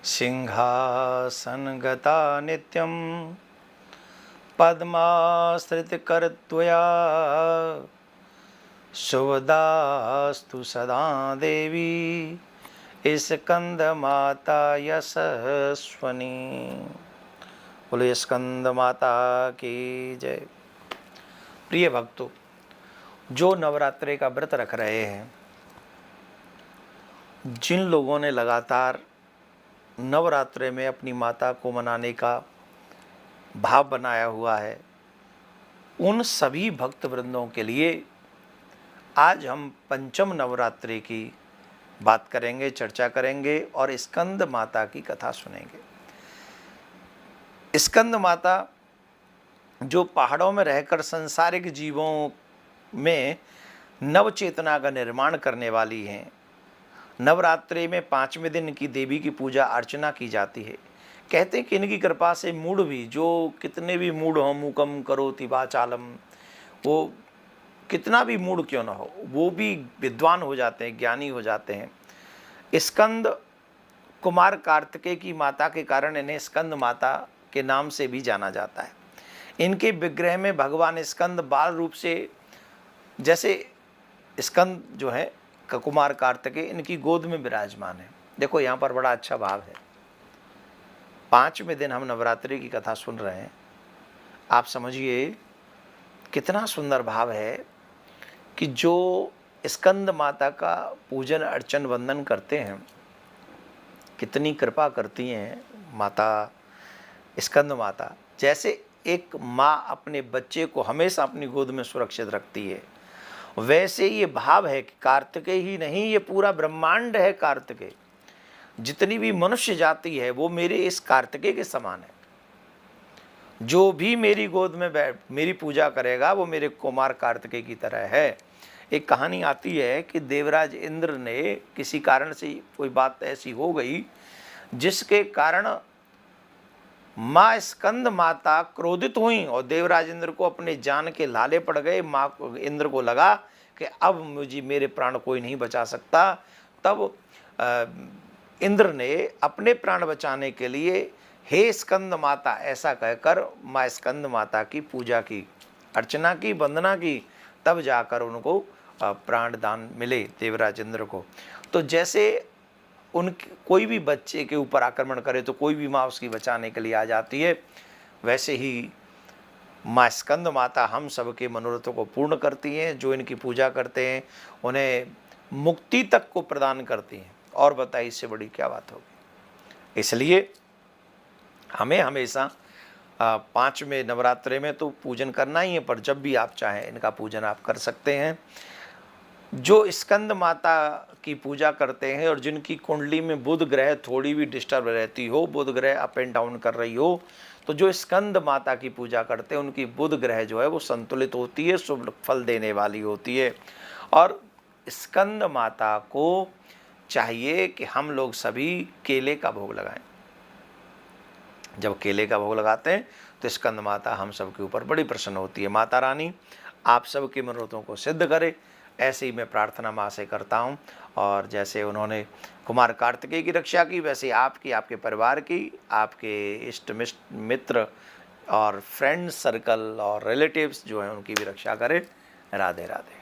सिंहासनगता नित्यं पद्माश्रितकरत्वया शुभदास्तु सदा देवी स्कंदमाता यशस्वनी। बोलो स्कंद माता की जय। प्रिय भक्तों, जो नवरात्रि का व्रत रख रहे हैं, जिन लोगों ने लगातार नवरात्रि में अपनी माता को मनाने का भाव बनाया हुआ है, उन सभी भक्त वृंदों के लिए आज हम पंचम नवरात्रि की बात करेंगे, चर्चा करेंगे और स्कंद माता की कथा सुनेंगे। स्कंद माता जो पहाड़ों में रहकर सांसारिक जीवों में नव चेतना का निर्माण करने वाली हैं। नवरात्रि में 5वें दिन की देवी की पूजा अर्चना की जाती है। कहते हैं कि इनकी कृपा से मूढ़ भी, जो कितने भी मूढ़ हो, मूकम करोति वाचालम, वो कितना भी मूढ़ क्यों ना हो, वो भी विद्वान हो जाते हैं, ज्ञानी हो जाते हैं। स्कंद कुमार कार्तिकेय की माता के कारण इन्हें स्कंद माता के नाम से भी जाना जाता है। इनके विग्रह में भगवान स्कंद बाल रूप से, जैसे स्कंद जो है कुमार कार्तिकेय, इनकी गोद में विराजमान है। देखो यहाँ पर बड़ा अच्छा भाव है। 5वें दिन हम नवरात्रि की कथा सुन रहे हैं। आप समझिए कितना सुंदर भाव है कि जो स्कंद माता का पूजन अर्चन वंदन करते हैं, कितनी कृपा करती हैं माता स्कंद माता। जैसे एक माँ अपने बच्चे को हमेशा अपनी गोद में सुरक्षित रखती है, वैसे ये भाव है कि कार्तिकेय ही नहीं, ये पूरा ब्रह्मांड है कार्तिकेय। जितनी भी मनुष्य जाति है वो मेरे इस कार्तिकेय के समान है। जो भी मेरी गोद में मेरी पूजा करेगा वो मेरे कुमार कार्तिकेय की तरह है। एक कहानी आती है कि देवराज इंद्र ने किसी कारण से कोई बात ऐसी हो गई जिसके कारण माँ स्कंद माता क्रोधित हुई और देवराज इंद्र को अपने जान के लाले पड़ गए। माँ इंद्र को लगा कि अब मुझे मेरे प्राण कोई नहीं बचा सकता। तब इंद्र ने अपने प्राण बचाने के लिए हे स्कंद माता ऐसा कहकर माँ स्कंद माता की पूजा की, अर्चना की, वंदना की। तब जाकर उनको प्राण दान मिले देवराज इंद्र को। तो जैसे कोई भी बच्चे के ऊपर आक्रमण करे तो कोई भी माँ उसकी बचाने के लिए आ जाती है, वैसे ही माँ स्कंद माता हम सबके मनोरथों को पूर्ण करती हैं। जो इनकी पूजा करते हैं उन्हें मुक्ति तक को प्रदान करती हैं। और बताइए इससे बड़ी क्या बात होगी। इसलिए हमें हमेशा 5वें नवरात्रि में तो पूजन करना ही है, पर जब भी आप चाहें इनका पूजन आप कर सकते हैं। जो स्कंद माता की पूजा करते हैं और जिनकी कुंडली में बुध ग्रह थोड़ी भी डिस्टर्ब रहती हो, बुध ग्रह अप एंड डाउन कर रही हो, तो जो स्कंद माता की पूजा करते हैं उनकी बुध ग्रह जो है वो संतुलित होती है, शुभ फल देने वाली होती है। और स्कंद माता को चाहिए कि हम लोग सभी केले का भोग लगाएं। जब केले का भोग लगाते हैं तो स्कंद माता हम सब के ऊपर बड़ी प्रसन्न होती है। माता रानी आप सबके मनोरथों को सिद्ध करे, ऐसे ही मैं प्रार्थना माँ से करता हूँ। और जैसे उन्होंने कुमार कार्तिकेय की रक्षा की, वैसे आपकी, आपके परिवार की, आपके इष्ट मित्र और फ्रेंड सर्कल और रिलेटिव्स जो हैं उनकी भी रक्षा करें। राधे राधे।